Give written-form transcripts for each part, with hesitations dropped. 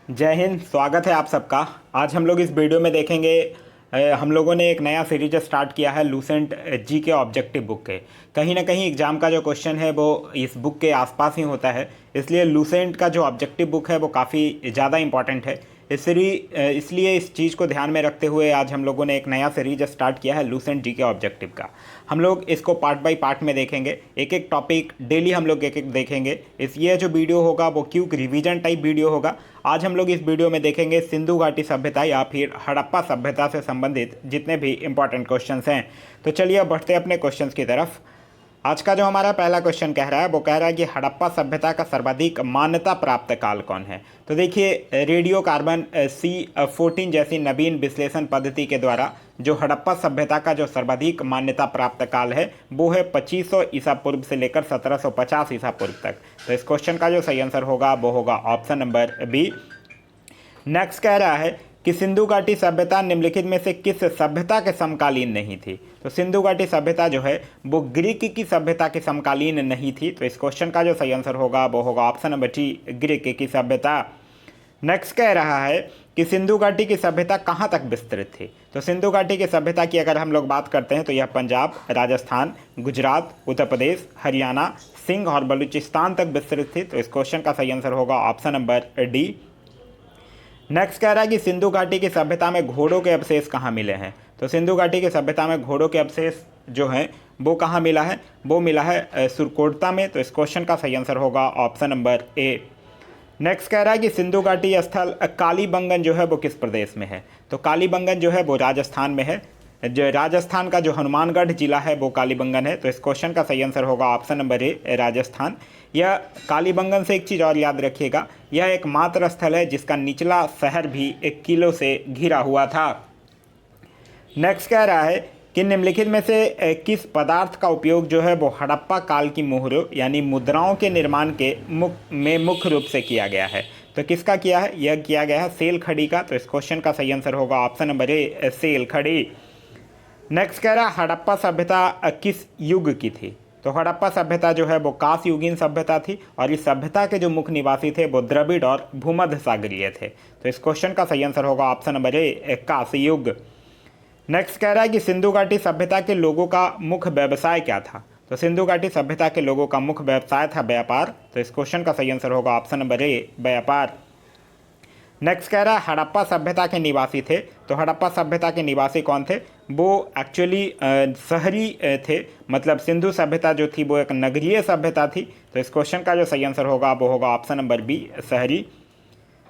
जय हिंद। स्वागत है आप सबका। आज हम लोग इस वीडियो में देखेंगे हम लोगों ने एक नया सीरीज स्टार्ट किया है लूसेंट जी के ऑब्जेक्टिव बुक के। कहीं ना कहीं एग्जाम का जो क्वेश्चन है वो इस बुक के आसपास ही होता है, इसलिए लूसेंट का जो ऑब्जेक्टिव बुक है वो काफ़ी ज़्यादा इंपॉर्टेंट है। इसलिए इस चीज़ को ध्यान में रखते हुए आज हम लोगों ने एक नया सीरीज स्टार्ट किया है लूसेंट जी के ऑब्जेक्टिव का। हम लोग इसको पार्ट बाय पार्ट में देखेंगे, एक एक टॉपिक डेली हम लोग एक एक देखेंगे। ये जो वीडियो होगा वो क्यूक रिवीजन टाइप वीडियो होगा। आज हम लोग इस वीडियो में देखेंगे सिंधु घाटी सभ्यता या फिर हड़प्पा सभ्यता से संबंधित जितने भी इंपॉर्टेंट क्वेश्चंस हैं। तो चलिए अब बढ़ते हैं अपने क्वेश्चंस की तरफ। आज का जो हमारा पहला क्वेश्चन कह रहा है वो कह रहा है कि हड़प्पा सभ्यता का सर्वाधिक मान्यता प्राप्त काल कौन है। तो देखिए, रेडियो कार्बन C14 जैसी नवीन विश्लेषण पद्धति के द्वारा जो हड़प्पा सभ्यता का जो सर्वाधिक मान्यता प्राप्त काल है वो है 2500 ईसा पूर्व से लेकर 1750 ईसा पूर्व तक। तो इस क्वेश्चन का जो सही आंसर होगा वो होगा ऑप्शन नंबर बी। नेक्स्ट कह रहा है कि सिंधु घाटी सभ्यता निम्नलिखित में से किस सभ्यता के समकालीन नहीं थी। तो सिंधु घाटी सभ्यता जो है वो ग्रीक की सभ्यता के समकालीन नहीं थी। तो इस क्वेश्चन का जो सही आंसर होगा वो होगा ऑप्शन नंबर टी, ग्रीक की सभ्यता। नेक्स्ट कह रहा है कि सिंधु घाटी की सभ्यता कहाँ तक विस्तृत थी। तो सिंधु घाटी की सभ्यता की अगर हम लोग बात करते हैं तो यह पंजाब, राजस्थान, गुजरात, उत्तर प्रदेश, हरियाणा, सिंध और बलूचिस्तान तक विस्तृत थी। तो इस क्वेश्चन का सही आंसर होगा ऑप्शन नंबर डी। नेक्स्ट कह रहा है कि सिंधु घाटी की सभ्यता में घोड़ों के अवशेष कहाँ मिले हैं। तो सिंधु घाटी की सभ्यता में घोड़ों के अवशेष जो हैं वो कहाँ मिला है, वो मिला है सुरकोटता में। तो इस क्वेश्चन का सही आंसर होगा ऑप्शन नंबर ए। नेक्स्ट कह रहा है कि सिंधु घाटी स्थल कालीबंगन जो है वो किस प्रदेश में है। तो कालीबंगन जो है वो राजस्थान में है। जो राजस्थान का जो हनुमानगढ़ जिला है वो कालीबंगन है। तो इस क्वेश्चन का सही आंसर होगा ऑप्शन नंबर ए, राजस्थान। यह कालीबंगन से एक चीज़ और याद रखिएगा, यह एक मात्र स्थल है जिसका निचला शहर भी 1 किलो से घिरा हुआ था। नेक्स्ट कह रहा है कि निम्नलिखित में से किस पदार्थ का उपयोग जो है वो हड़प्पा काल की मोहरों यानी मुद्राओं के निर्माण के मुख्य रूप से किया गया है। तो किसका किया है, यह किया गया है सेल खड़ी का। तो इस क्वेश्चन का सही आंसर होगा ऑप्शन नंबर ए, सेल खड़ी। नेक्स्ट कह रहा है हड़प्पा सभ्यता किस युग की थी। तो हड़प्पा सभ्यता जो है वो कांस युगीन सभ्यता थी और इस सभ्यता के जो मुख्य निवासी थे वो द्रविड़ और भूमध्य सागरीय थे। तो इस क्वेश्चन का सही आंसर होगा ऑप्शन नंबर ए, कांस युग। नेक्स्ट कह रहा है कि सिंधु घाटी सभ्यता के लोगों का मुख्य व्यवसाय क्या था। तो सिंधु घाटी सभ्यता के लोगों का मुख्य व्यवसाय था व्यापार। तो इस क्वेश्चन का सही आंसर होगा ऑप्शन नंबर ए, व्यापार। नेक्स्ट कह रहा है हड़प्पा सभ्यता के निवासी थे। तो हड़प्पा सभ्यता के निवासी कौन थे, वो एक्चुअली शहरी थे। मतलब सिंधु सभ्यता जो थी वो एक नगरीय सभ्यता थी। तो इस क्वेश्चन का जो सही आंसर होगा वो होगा ऑप्शन नंबर बी, शहरी।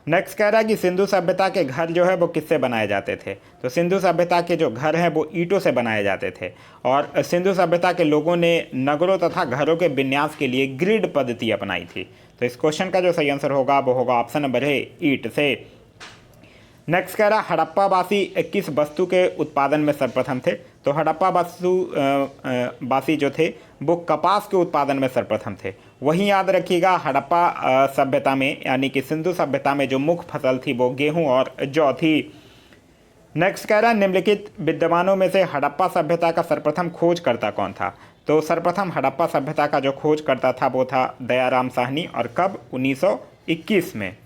नेक्स्ट कह रहा है कि सिंधु सभ्यता के घर जो है वो किससे बनाए जाते थे। तो सिंधु सभ्यता के जो घर हैं वो ईंटों से बनाए जाते थे और सिंधु सभ्यता के लोगों ने नगरों तथा घरों के विन्यास के लिए ग्रिड पद्धति अपनाई थी। तो इस क्वेश्चन का जो सही आंसर होगा वो होगा ऑप्शन नंबर है, ईंट से। नेक्स्ट कह रहा हड़प्पावासी किस वस्तु के उत्पादन में सर्वप्रथम थे। तो हड़प्पा वासी जो थे वो कपास के उत्पादन में सर्वप्रथम थे। वहीं याद रखिएगा हड़प्पा सभ्यता में यानी कि सिंधु सभ्यता में जो मुख्य फसल थी वो गेहूं और जौ थी। नेक्स्ट कह रहा निम्नलिखित विद्वानों में से हड़प्पा सभ्यता का सर्वप्रथम खोजकर्ता कौन था। तो सर्वप्रथम हड़प्पा सभ्यता का जो खोजकर्ता था वो था दयाराम साहनी, और कब, 1921 में।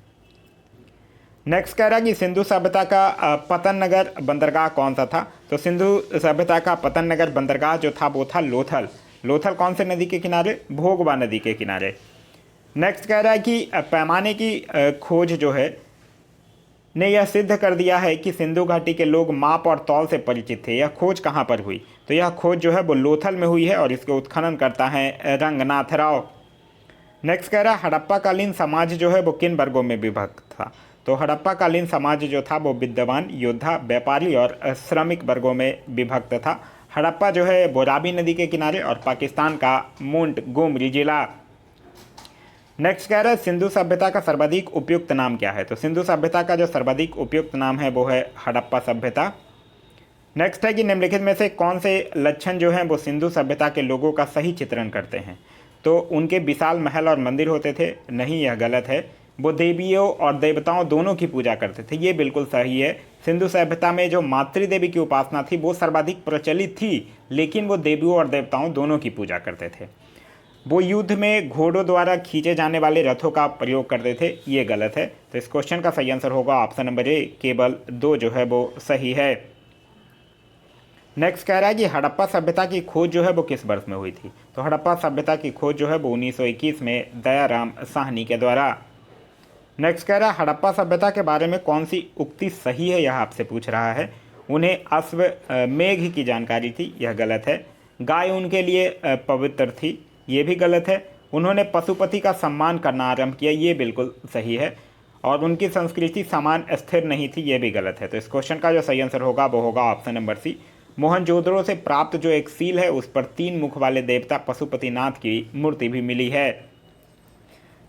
नेक्स्ट कह रहा है कि सिंधु सभ्यता का पतन नगर बंदरगाह कौन सा था। तो सिंधु सभ्यता का पतन नगर बंदरगाह जो था वो था लोथल। लोथल कौन से नदी के किनारे, भोगवा नदी के किनारे। नेक्स्ट कह रहा है कि पैमाने की खोज जो है ने यह सिद्ध कर दिया है कि सिंधु घाटी के लोग माप और तौल से परिचित थे। यह खोज कहाँ पर हुई। तो यह खोज जो है वो लोथल में हुई है और इसके उत्खनन करता है रंगनाथ राव। नेक्स्ट कह रहा है हड़प्पा कालीन समाज जो है वो किन वर्गों में विभक्त था। तो हड़प्पा कालीन समाज जो था वो विद्वान, योद्धा, व्यापारी और श्रमिक वर्गों में विभक्त था। हड़प्पा जो है वो रावी नदी के किनारे और पाकिस्तान का मोंटगोमरी जिला। नेक्स्ट कह रहा है सिंधु सभ्यता का सर्वाधिक उपयुक्त नाम क्या है। तो सिंधु सभ्यता का जो सर्वाधिक उपयुक्त नाम है वो है हड़प्पा सभ्यता। नेक्स्ट है कि निम्नलिखित में से कौन से लक्षण जो हैं वो सिंधु सभ्यता के लोगों का सही चित्रण करते हैं। तो उनके विशाल महल और मंदिर होते थे, नहीं, यह गलत है। वो देवियों और देवताओं दोनों की पूजा करते थे, ये बिल्कुल सही है। सिंधु सभ्यता में जो मातृदेवी की उपासना थी वो सर्वाधिक प्रचलित थी, लेकिन वो देवियों और देवताओं दोनों की पूजा करते थे। वो युद्ध में घोड़ों द्वारा खींचे जाने वाले रथों का प्रयोग करते थे, ये गलत है। तो इस क्वेश्चन का सही आंसर होगा ऑप्शन नंबर ए, केवल 2 जो है वो सही है। नेक्स्ट कह रहा है कि हड़प्पा सभ्यता की खोज जो है वो किस वर्ष में हुई थी। तो हड़प्पा सभ्यता की खोज जो है वो 1921 में दयाराम साहनी के द्वारा। नेक्स्ट कह रहा है हड़प्पा सभ्यता के बारे में कौन सी उक्ति सही है, यह आपसे पूछ रहा है। उन्हें अश्वमेघ की जानकारी थी, यह गलत है। गाय उनके लिए पवित्र थी, ये भी गलत है। उन्होंने पशुपति का सम्मान करना आरंभ किया, ये बिल्कुल सही है। और उनकी संस्कृति समान स्थिर नहीं थी, ये भी गलत है। तो इस क्वेश्चन का जो सही आंसर होगा वो होगा ऑप्शन नंबर सी। मोहनजोदड़ो से प्राप्त जो एक सील है उस पर 3 मुख वाले देवता पशुपतिनाथ की मूर्ति भी मिली है।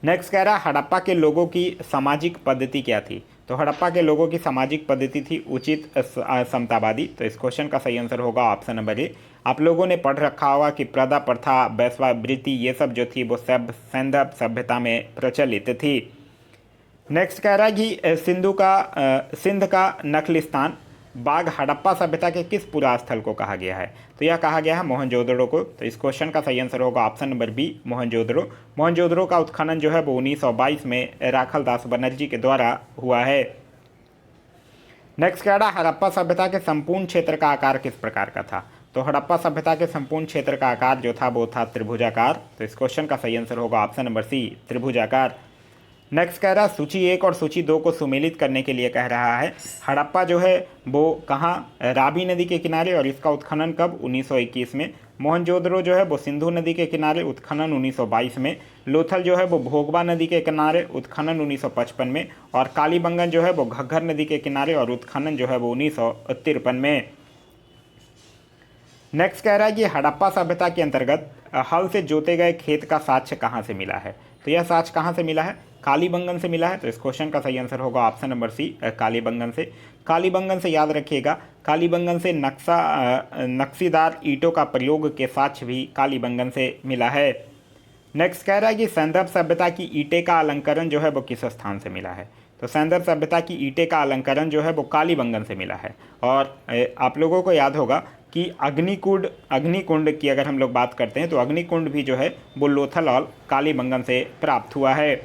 नेक्स्ट कह रहा हड़प्पा के लोगों की सामाजिक पद्धति क्या थी। तो हड़प्पा के लोगों की सामाजिक पद्धति थी उचित समतावादी। तो इस क्वेश्चन का सही आंसर होगा ऑप्शन नंबर ए। आप लोगों ने पढ़ रखा होगा कि प्रदा प्रथा, वैश्यावृत्ति, ये सब जो थी वो सब सैंधव सभ्यता में प्रचलित थी। नेक्स्ट कह रहा है कि सिंध का नखलिस्तान बाग हड़प्पा सभ्यता के किस पुरा स्थल को कहा गया है। तो यह कहा गया है मोहनजोदड़ो को। तो इस क्वेश्चन का सही आंसर होगा option number B, Mohenjodaro. Mohenjodaro का उत्खनन जो है वो 1922 में राखल दास बनर्जी के द्वारा हुआ है। नेक्स्ट कह रहा हड़प्पा सभ्यता के संपूर्ण क्षेत्र का आकार किस प्रकार का था। तो हड़प्पा सभ्यता के संपूर्ण क्षेत्र का आकार जो था वो था त्रिभुजाकार। तो इस क्वेश्चन का सही आंसर होगा ऑप्शन नंबर सी, त्रिभुजाकार। नेक्स्ट कह रहा सूची 1 और सूची 2 को सुमेलित करने के लिए कह रहा है। हड़प्पा जो है वो कहाँ, रावी नदी के किनारे, और इसका उत्खनन कब, 1921 में। मोहनजोदड़ो जो है वो सिंधु नदी के किनारे, उत्खनन 1922 में। लोथल जो है वो भोगवा नदी के किनारे, उत्खनन 1955 में। और कालीबंगन जो है वो घग्घर नदी के किनारे, और उत्खनन जो है वो 1953 में। नेक्स्ट कह रहा है कि हड़प्पा सभ्यता के अंतर्गत हल से जोते गए खेत का साक्ष्य कहाँ से मिला है। तो यह साक्ष्य कहाँ से मिला है, कालीबंगन से मिला है। तो इस क्वेश्चन का सही आंसर होगा ऑप्शन नंबर सी, कालीबंगन से। कालीबंगन से याद रखिएगा, कालीबंगन से नक्शीदार ईंटों का प्रयोग के साक्ष्य भी कालीबंगन से मिला है। नेक्स्ट कह रहा है कि सैंधव सभ्यता की ईंटें का अलंकरण जो है वो किस स्थान से मिला है। तो सैंधव सभ्यता की ईंटें का अलंकरण जो है वो कालीबंगन से मिला है। और आप लोगों को याद होगा कि अग्निकुंड की अगर हम लोग बात करते हैं तो अग्निकुंड भी जो है वो लोथल और कालीबंगन से प्राप्त हुआ है।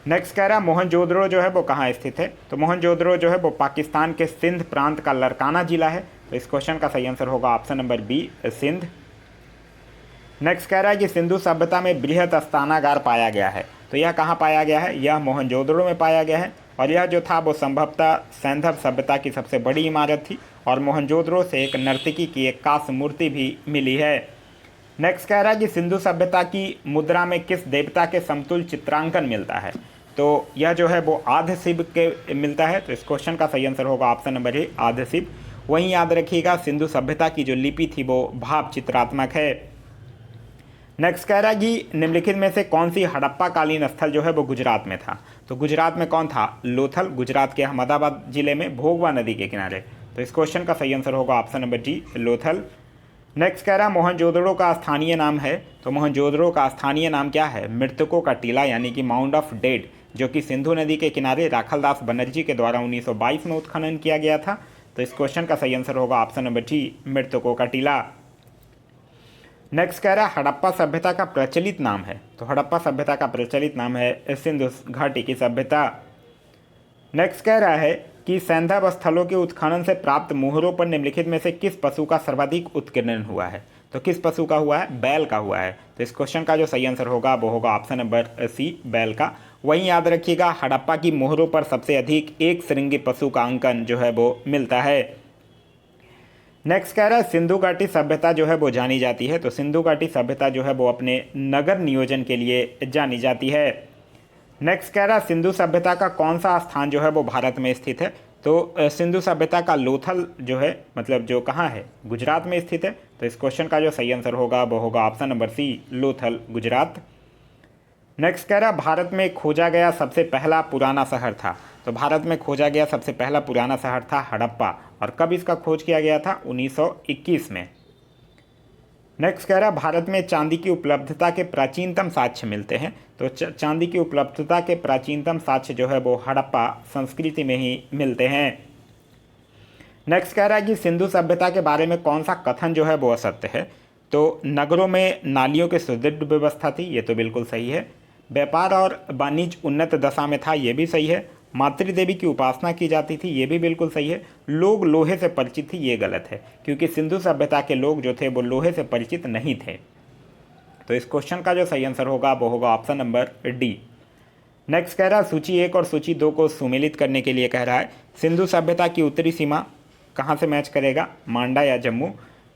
नेक्स्ट कह रहा है मोहनजोदड़ो जो है वो कहाँ स्थित है। तो मोहनजोदड़ो जो है वो पाकिस्तान के सिंध प्रांत का लरकाना जिला है। तो इस क्वेश्चन का सही आंसर होगा option number B, Sindh. Next कह रहा है कि सिंधु सभ्यता में बृहत स्थानागार पाया गया है। तो यह कहाँ पाया गया है, यह मोहनजोदड़ो में पाया गया है। और यह जो था वो संभवतः सैंधव सभ्यता की सबसे बड़ी इमारत थी। और मोहनजोदड़ो से एक नर्तकी की एक कांस्य मूर्ति भी मिली है। नेक्स्ट कह रहा है कि सिंधु सभ्यता की मुद्रा में किस देवता के समतुल्य चित्रांकन मिलता है। तो यह जो है वो आद्य शिव के मिलता है। तो इस क्वेश्चन का सही आंसर होगा ऑप्शन नंबर ए, आद्य शिव। वहीं याद रखिएगा सिंधु सभ्यता की जो लिपि थी वो भाव चित्रात्मक है। नेक्स्ट कह रहा है कि निम्नलिखित में से कौन सी हड़प्पा कालीन स्थल जो है वो गुजरात में था। तो गुजरात में कौन था, लोथल, गुजरात के अहमदाबाद जिले में भोगवा नदी के किनारे। तो इस क्वेश्चन का सही आंसर होगा option number D, Lothal. Next कह रहा है मोहनजोदड़ो का स्थानीय नाम है। तो मोहनजोदड़ो का स्थानीय नाम क्या है, मृतकों का टीला यानी कि माउंट ऑफ डेड, जो कि सिंधु नदी के किनारे राखलदास बनर्जी के द्वारा 1922 में उत्खनन किया गया था। तो इस क्वेश्चन का सही आंसर होगा ऑप्शन नंबर डी, मृतकों का टीला। नेक्स्ट कह रहा है हड़प्पा सभ्यता का प्रचलित नाम है। तो हड़प्पा सभ्यता का प्रचलित नाम है सिंधु घाटी की सभ्यता। नेक्स्ट कह रहा है कि सैंधव स्थलों के उत्खनन से प्राप्त मोहरों पर निम्नलिखित में से किस पशु का सर्वाधिक उत्कीर्णन हुआ है। तो किस पशु का हुआ है, बैल का हुआ है। तो इस क्वेश्चन का जो सही आंसर होगा वो होगा ऑप्शन नंबर सी, बैल का। वहीं याद रखिएगा हड़प्पा की मोहरों पर सबसे अधिक एक श्रृंगी पशु का अंकन जो है वो मिलता है। नेक्स्ट कह रहा है सिंधु घाटी सभ्यता जो है वो जानी जाती है। तो सिंधु घाटी सभ्यता जो है वो अपने नगर नियोजन के लिए जानी जाती है। नेक्स्ट कह रहा है सिंधु सभ्यता का कौन सा स्थान जो है वो भारत में स्थित है। तो सिंधु सभ्यता का लोथल जो है मतलब जो कहाँ है, गुजरात में स्थित है। तो इस क्वेश्चन का जो सही आंसर होगा वो होगा option number C, Lothal, Gujarat. Next कह रहा है भारत में खोजा गया सबसे पहला पुराना शहर था। तो भारत में खोजा गया सबसे पहला पुराना शहर था हड़प्पा। और कब इसका खोज किया गया था, 1921 में। नेक्स्ट कह रहा है भारत में चांदी की उपलब्धता के प्राचीनतम साक्ष्य मिलते हैं। तो चांदी की उपलब्धता के प्राचीनतम साक्ष्य जो है वो हड़प्पा संस्कृति में ही मिलते हैं। नेक्स्ट कह रहा है कि सिंधु सभ्यता के बारे में कौन सा कथन जो है वो असत्य है। तो नगरों में नालियों की सुदृढ़ व्यवस्था थी, ये तो बिल्कुल सही है। व्यापार और वाणिज्य उन्नत दशा में था, ये भी सही है। मातृदेवी की उपासना की जाती थी, ये भी बिल्कुल सही है। लोग लोहे से परिचित थी, ये गलत है, क्योंकि सिंधु सभ्यता के लोग जो थे वो लोहे से परिचित नहीं थे। तो इस क्वेश्चन का जो सही आंसर होगा वो होगा ऑप्शन नंबर डी। नेक्स्ट कह रहा है सूची 1 और सूची 2 को सुमेलित करने के लिए कह रहा है सिंधु सभ्यता की उत्तरी सीमा कहाँ से मैच करेगा, मांडा या जम्मू।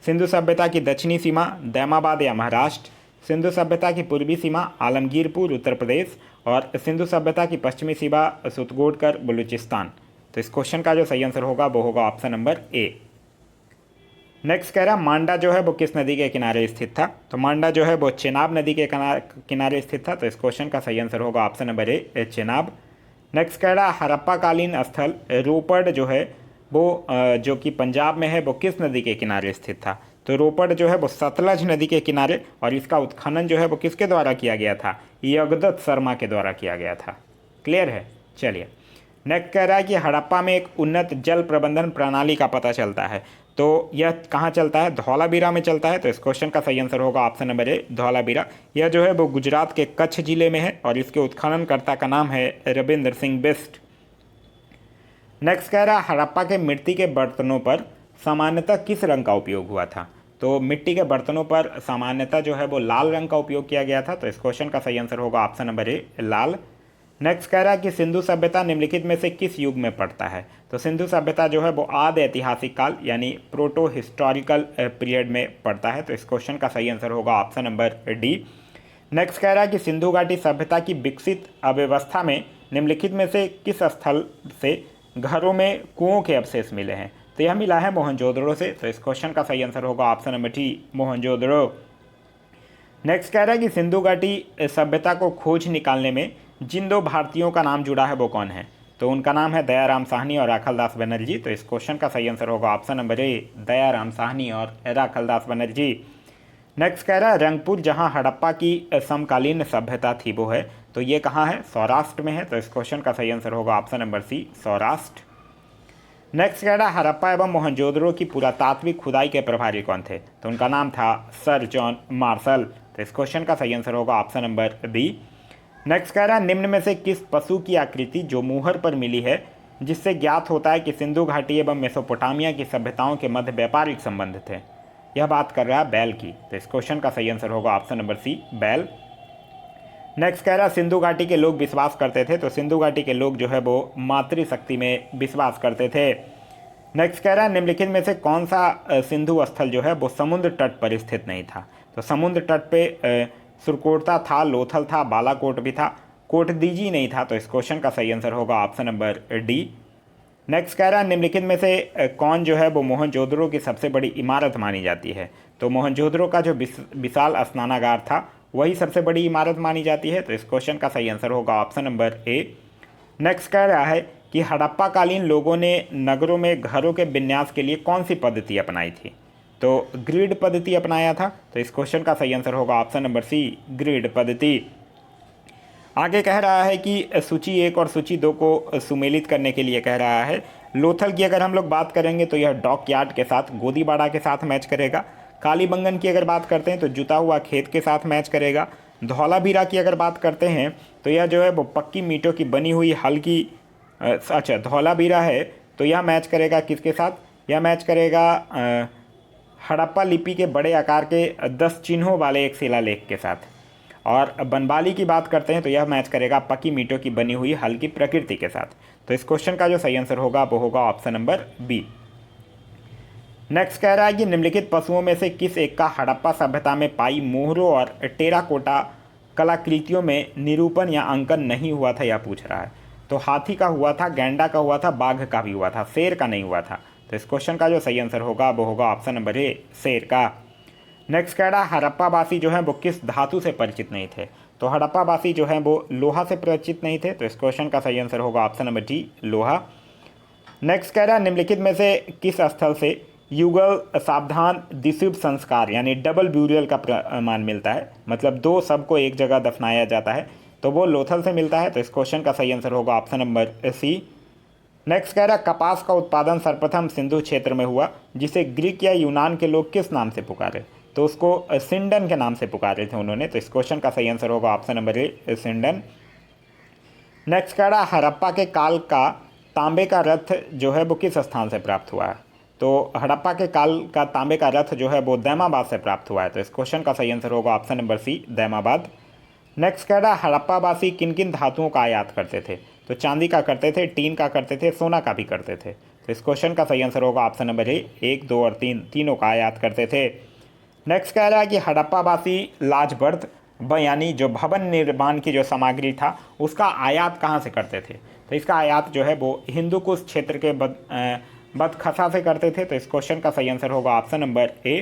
सिंधु सभ्यता की दक्षिणी सीमा दैमाबाद या महाराष्ट्र। सिंधु सभ्यता की पूर्वी सीमा आलमगीरपुर उत्तर प्रदेश। और सिंधु सभ्यता की पश्चिमी सीमा सुतगोडकर बलूचिस्तान। तो इस क्वेश्चन का जो सही आंसर होगा वो होगा ऑप्शन नंबर ए। नेक्स्ट कह रहा मांडा जो है वो किस नदी के किनारे स्थित था, तो मांडा जो है वो चेनाब नदी के किनारे स्थित था। तो इस क्वेश्चन का सही आंसर होगा option number A, Chenab. Next कह रहा हड़प्पा कालीन स्थल रोपड़ जो है वो जो कि पंजाब में है वो किस नदी के किनारे स्थित था, तो रोपड़ जो है वो सतलज नदी के किनारे, और इसका उत्खनन जो है वो किसके द्वारा किया गया था, यगदत्त शर्मा के द्वारा किया गया था। क्लियर है। चलिए नेक्स्ट कह रहा है कि हड़प्पा में एक उन्नत जल प्रबंधन प्रणाली का पता चलता है, तो यह कहाँ चलता है, धौलावीरा में चलता है। तो इस क्वेश्चन का सही आंसर होगा ऑप्शन नंबर ए, धौलावीरा। यह जो है वो गुजरात के कच्छ जिले में है और इसके उत्खननकर्ता का नाम है रविंद्र सिंह बिस्ट। नेक्स्ट कह रहा हड़प्पा के मिट्टी के बर्तनों पर सामान्यतः किस रंग का उपयोग हुआ था, तो मिट्टी के बर्तनों पर सामान्यतः जो है वो लाल रंग का उपयोग किया गया था। तो इस क्वेश्चन का सही आंसर होगा option number A, Lal. Next कह रहा है कि सिंधु सभ्यता निम्नलिखित में से किस युग में पड़ता है, तो सिंधु सभ्यता जो है वो आदि ऐतिहासिक काल यानी प्रोटो हिस्टोरिकल पीरियड में पड़ता है। तो इस क्वेश्चन का सही आंसर होगा ऑप्शन नंबर डी। नेक्स्ट कह रहा है कि सिंधु घाटी सभ्यता की विकसित अव्यवस्था में निम्नलिखित में से किस स्थल से घरों में कुओं के अवशेष मिले हैं, तो यह मिला है मोहनजोदड़ो से। तो इस क्वेश्चन का सही आंसर होगा option number D, Mohenjodaro. Next कह रहा है कि सिंधु घाटी सभ्यता को खोज निकालने में जिन दो भारतीयों का नाम जुड़ा है वो कौन है, तो उनका नाम है दयाराम साहनी और राखलदास बनर्जी। तो इस क्वेश्चन का सही आंसर होगा option number A, Dayaram Sahni और राखलदास बनर्जी। नेक्स्ट कह रहा है रंगपुर जहां हड़प्पा की समकालीन सभ्यता थी वो है, तो ये कहाँ है, सौराष्ट्र में है। तो इस क्वेश्चन का सही आंसर होगा option number C, Saurashtra. Next कह रहा है हड़प्पा एवं मोहनजोदड़ो की पुरातात्विक खुदाई के प्रभारी कौन थे, तो उनका नाम था सर जॉन मार्शल। तो इस क्वेश्चन का सही आंसर होगा ऑप्शन नंबर बी। नेक्स्ट कह रहा है निम्न में से किस पशु की आकृति जो मुहर पर मिली है जिससे ज्ञात होता है कि सिंधु घाटी एवं मेसोपोटामिया की सभ्यताओं के मध्य व्यापारिक संबंध थे, यह बात कर रहा है बैल की। तो इस क्वेश्चन का सही आंसर होगा ऑप्शन नंबर सी, बैल। नेक्स्ट कह रहा है सिंधु घाटी के लोग विश्वास करते थे, तो सिंधु घाटी के लोग जो है वो मातृशक्ति में विश्वास करते थे। नेक्स्ट कह रहा है निम्नलिखित में से कौन सा सिंधु स्थल जो है वो समुद्र तट पर स्थित नहीं था, तो समुद्र तट पे सुरकोटा था, लोथल था, बालाकोट भी था, कोटदीजी नहीं था। तो इस क्वेश्चन का सही आंसर होगा ऑप्शन नंबर डी। नेक्स्ट कह रहा है निम्नलिखित में से कौन जो है वो मोहनजोदड़ो की सबसे बड़ी इमारत मानी जाती है, तो मोहनजोदड़ो का जो विशाल स्नानागार था वही सबसे बड़ी इमारत मानी जाती है। तो इस क्वेश्चन का सही आंसर होगा ऑप्शन नंबर ए। नेक्स्ट कह रहा है कि हड़प्पा कालीन लोगों ने नगरों में घरों के विन्यास के लिए कौन सी पद्धति अपनाई थी, तो ग्रिड पद्धति अपनाया था। तो इस क्वेश्चन का सही आंसर होगा ऑप्शन नंबर सी, ग्रिड पद्धति। आगे कह रहा है कि सूची 1 और सूची 2 को सुमेलित करने के लिए कह रहा है लोथल की अगर हम लोग बात करेंगे तो यह डॉक यार्ड के साथ गोदीबाड़ा के साथ मैच करेगा। कालीबंगन की अगर बात करते हैं तो जुता हुआ खेत के साथ मैच करेगा। धौलावीरा की अगर बात करते हैं तो यह जो है वो पक्की मीटों की बनी हुई हल्की अच्छा धौलावीरा है, तो यह मैच करेगा किसके साथ, यह मैच करेगा हड़प्पा लिपि के बड़े आकार के 10 चिन्हों वाले एक शिलालेख के साथ। और बनवाली की बात करते हैं तो यह मैच करेगा पक्की मीटों की बनी हुई हल्की प्रकृति के साथ। तो इस क्वेश्चन का जो सही आंसर होगा वो होगा ऑप्शन नंबर बी। नेक्स्ट कह रहा है कि निम्नलिखित पशुओं में से किस एक का हड़प्पा सभ्यता में पाई मोहरों और टेराकोटा कलाकृतियों में निरूपण या अंकन नहीं हुआ था, यह पूछ रहा है। तो हाथी का हुआ था, गैंडा का हुआ था, बाघ का भी हुआ था, शेर का नहीं हुआ था। तो इस क्वेश्चन का जो सही आंसर होगा वो होगा ऑप्शन नंबर ए, शेर का। नेक्स्ट कह रहा है हड़प्पावासी जो है वो किस धातु से परिचित नहीं थे, तो हड़प्पावासी जो है वो लोहा से परिचित नहीं थे। तो इस क्वेश्चन का सही आंसर होगा ऑप्शन नंबर डी, लोहा। नेक्स्ट कह रहा है निम्नलिखित में से किस स्थल से युगल सावधान द्विशुभ संस्कार यानी डबल ब्यूरियल का प्रमाण मिलता है, मतलब 2 शव को एक जगह दफनाया जाता है, तो वो लोथल से मिलता है। तो इस क्वेश्चन का सही आंसर होगा ऑप्शन नंबर सी। नेक्स्ट कह रहा है कपास का उत्पादन सर्वप्रथम सिंधु क्षेत्र में हुआ जिसे ग्रीक या यूनान के लोग किस नाम से पुकारे, तो उसको सिंडन के नाम से पुकारे थे उन्होंने। तो इस क्वेश्चन का सही आंसर होगा ऑप्शन नंबर ए, सिंडन। नेक्स्ट कह रहा हड़प्पा के काल का तांबे का रथ जो है वो किस स्थान से प्राप्त हुआ है? तो हड़प्पा के काल का तांबे का रथ जो है वो दैमाबाद से प्राप्त हुआ है। तो इस क्वेश्चन का सही आंसर होगा option number C, Daimabad. Next कह रहा हड़प्पावासी किन किन धातुओं का आयात करते थे? तो चांदी का करते थे, टीन का करते थे, सोना का भी करते थे। तो इस क्वेश्चन का सही आंसर होगा ऑप्शन नंबर ए, 1, 2 और 3 तीनों का आयात करते थे। नेक्स्ट कह रहा है कि हड़प्पावासी लाजबर्द यानी जो भवन निर्माण की जो सामग्री था उसका आयात कहाँ से करते थे? तो इसका आयात जो है वो हिंदूकुश क्षेत्र के बदखसा से करते थे। तो इस क्वेश्चन का सही आंसर होगा ऑप्शन नंबर ए।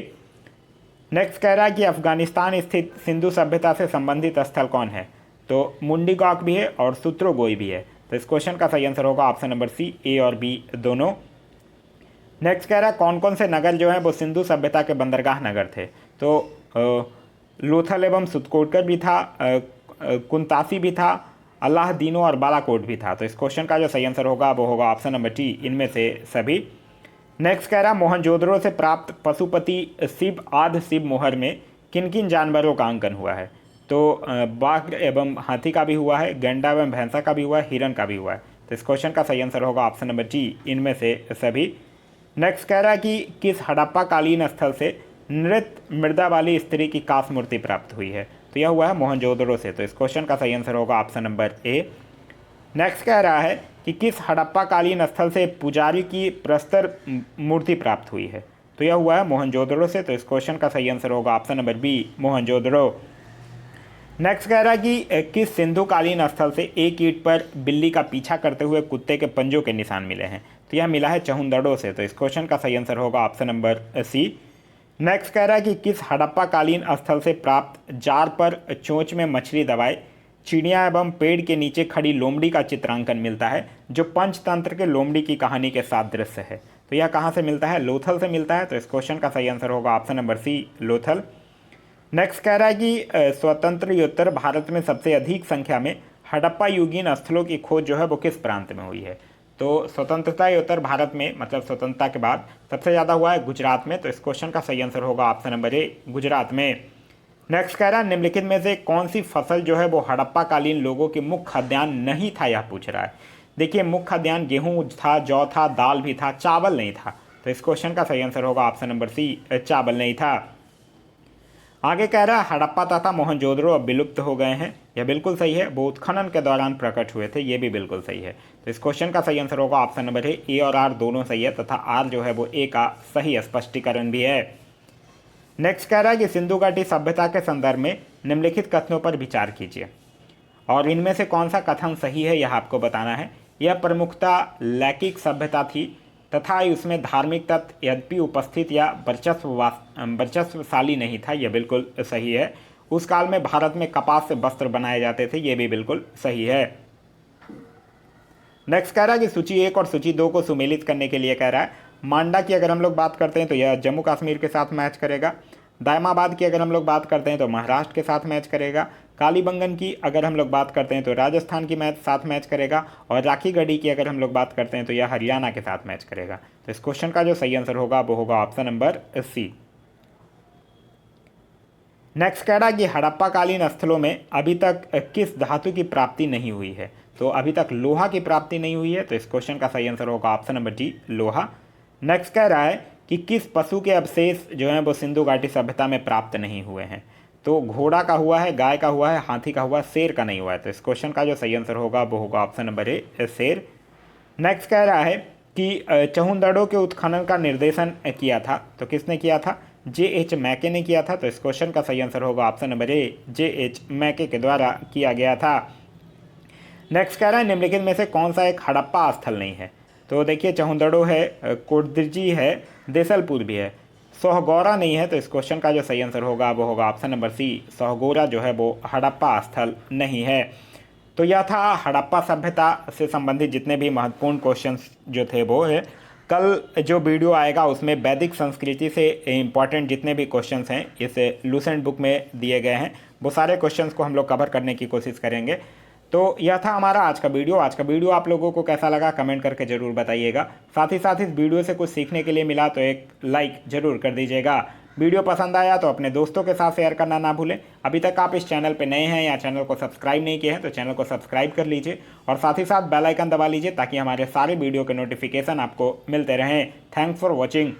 नेक्स्ट कह रहा है कि अफगानिस्तान स्थित सिंधु सभ्यता से संबंधित स्थल कौन है? तो मुंडीगौक भी है और सूत्रोगोई भी है। तो इस क्वेश्चन का सही आंसर होगा ऑप्शन नंबर सी, ए और बी दोनों। नेक्स्ट कह रहा है कौन कौन से नगर जो हैं वो सिंधु सभ्यता के बंदरगाह नगर थे? तो लोथल एवं सुतकोटकर भी था, कुंतासी भी था, अल्लाहदीनो और बालाकोट भी था। तो इस क्वेश्चन का जो सही आंसर होगा वो होगा ऑप्शन नंबर टी, इनमें से सभी। नेक्स्ट कह रहा मोहनजोदड़ो से प्राप्त पशुपति शिव आदि शिव मोहर में किन किन जानवरों का अंकन हुआ है? तो बाघ एवं हाथी का भी हुआ है, गैंडा एवं भैंसा का भी हुआ है, हिरन का भी हुआ है। तो इस क्वेश्चन का सही आंसर होगा ऑप्शन नंबर टी, इनमें से सभी। नेक्स्ट कह रहा है कि किस हड़प्पा कालीन स्थल से नृत्य मृदा वाली स्त्री की कांस्य मूर्ति प्राप्त हुई है? तो यह हुआ है मोहनजोदड़ो से। तो इस क्वेश्चन का सही आंसर होगा ऑप्शन नंबर ए। नेक्स्ट कह रहा है कि किस हड़प्पा कालीन स्थल से पुजारी की प्रस्तर मूर्ति प्राप्त हुई है? तो यह हुआ है मोहनजोदड़ो से। तो इस क्वेश्चन का सही आंसर होगा option number B, Mohenjodaro. Next कह रहा है कि किस सिंधु कालीन स्थल से एक ईंट पर बिल्ली का पीछा करते हुए कुत्ते के पंजों के निशान मिले हैं? तो यह मिला है चहुंदड़ो से। तो इस क्वेश्चन का सही आंसर होगा ऑप्शन नंबर सी। नेक्स्ट कह रहा है कि किस हड़प्पा कालीन स्थल से प्राप्त जार पर चोंच में मछली दबाए चिड़िया एवं पेड़ के नीचे खड़ी लोमड़ी का चित्रांकन मिलता है जो पंचतंत्र के लोमड़ी की कहानी के साथ दृश्य है? तो यह कहाँ से मिलता है? लोथल से मिलता है। तो इस क्वेश्चन का सही आंसर होगा option number C, Lothal. Next कह रहा है कि स्वतंत्रोत्तर भारत में सबसे अधिक संख्या में हड़प्पा युगीन स्थलों की खोज जो है वो किस प्रांत में हुई है? तो स्वतंत्रता उत्तर भारत में मतलब स्वतंत्रता के बाद सबसे ज़्यादा हुआ है गुजरात में। तो इस क्वेश्चन का सही आंसर होगा ऑप्शन नंबर ए, गुजरात में। नेक्स्ट कह रहा है निम्नलिखित में से कौन सी फसल जो है वो हड़प्पा कालीन लोगों की मुख्य खाद्यान्न नहीं था, यह पूछ रहा है। देखिए मुख्य खाद्यान्न गेहूँ था, जौ था, दाल भी था, चावल नहीं था। तो इस क्वेश्चन का सही आंसर होगा ऑप्शन नंबर सी, चावल नहीं था। आगे कह रहा है हड़प्पा तथा मोहनजोदड़ो अब विलुप्त हो गए हैं, यह बिल्कुल सही है। वो उत्खनन के दौरान प्रकट हुए थे, ये भी बिल्कुल सही है। तो इस क्वेश्चन का सही आंसर होगा ऑप्शन नंबर ए और आर दोनों सही है तथा आर जो है वो ए का सही स्पष्टीकरण भी है। नेक्स्ट कह रहा है कि सिंधु घाटी सभ्यता के संदर्भ में निम्नलिखित कथनों पर विचार कीजिए और इनमें से कौन सा कथन सही है यह आपको बताना है। यह प्रमुखता लैकिक सभ्यता थी तथा उसमें धार्मिक तत्व यद्यपि उपस्थित या वर्चस्वशाली नहीं था, यह बिल्कुल सही है। उस काल में भारत में कपास से वस्त्र बनाए जाते थे, ये भी बिल्कुल सही है। नेक्स्ट कह रहा है कि सूची 1 और सूची 2 को सुमेलित करने के लिए कह रहा है मांडा की अगर हम लोग बात करते हैं तो यह जम्मू कश्मीर के साथ मैच करेगा, दायमाबाद की अगर हम लोग बात करते हैं तो महाराष्ट्र के साथ मैच करेगा, कालीबंगन की अगर हम लोग बात करते हैं तो राजस्थान की साथ मैच करेगा और राखीगढ़ी की अगर हम लोग बात करते हैं तो यह हरियाणा के साथ मैच करेगा। तो इस क्वेश्चन का जो सही आंसर होगा वो होगा ऑप्शन नंबर सी। नेक्स्ट कह रहा है कि हड़प्पा कालीन स्थलों में अभी तक किस धातु की प्राप्ति नहीं हुई है? तो अभी तक लोहा की प्राप्ति नहीं हुई है। तो इस क्वेश्चन का सही आंसर होगा ऑप्शन नंबर डी, लोहा। नेक्स्ट कह रहा है कि किस पशु के अवशेष जो हैं वो सिंधु घाटी सभ्यता में प्राप्त नहीं हुए हैं? तो घोड़ा का हुआ है, गाय का हुआ है, हाथी का हुआ है, शेर का नहीं हुआ है। तो इस क्वेश्चन का जो सही आंसर होगा वो होगा ऑप्शन नंबर ए, शेर। नेक्स्ट कह रहा है कि चहुंदड़ो के उत्खनन का निर्देशन किया था, तो किसने किया था? J.H. मैके ने किया था। तो इस क्वेश्चन का सही आंसर होगा ऑप्शन नंबर ए, J.H. मैके के द्वारा किया गया था। नेक्स्ट कह रहा है निम्नलिखित में से कौन सा एक हड़प्पा स्थल नहीं है? तो देखिए चहुंदड़ो है, कोटदिर्जी है, देसलपुर भी है, सोहगौरा नहीं है। तो इस क्वेश्चन का जो सही आंसर होगा वो होगा ऑप्शन नंबर सी, सोहगौरा जो है वो हड़प्पा स्थल नहीं है। तो यह था हड़प्पा सभ्यता से संबंधित जितने भी महत्वपूर्ण क्वेश्चंस जो थे वो है। कल जो वीडियो आएगा उसमें वैदिक संस्कृति से इम्पॉर्टेंट जितने भी क्वेश्चंस हैं इस लूसेंट बुक में दिए गए हैं वो सारे क्वेश्चंस को हम लोग कवर करने की कोशिश करेंगे। तो यह था हमारा आज का वीडियो। आज का वीडियो आप लोगों को कैसा लगा कमेंट करके ज़रूर बताइएगा। साथ ही साथ इस वीडियो से कुछ सीखने के लिए मिला तो एक लाइक ज़रूर कर दीजिएगा। वीडियो पसंद आया तो अपने दोस्तों के साथ शेयर करना ना भूलें। अभी तक आप इस चैनल पर नए हैं या चैनल को सब्सक्राइब नहीं किए हैं तो चैनल को सब्सक्राइब कर लीजिए और साथ ही साथ बेल आइकन दबा लीजिए ताकि हमारे सारे वीडियो के नोटिफिकेशन आपको मिलते रहें। Thanks for watching.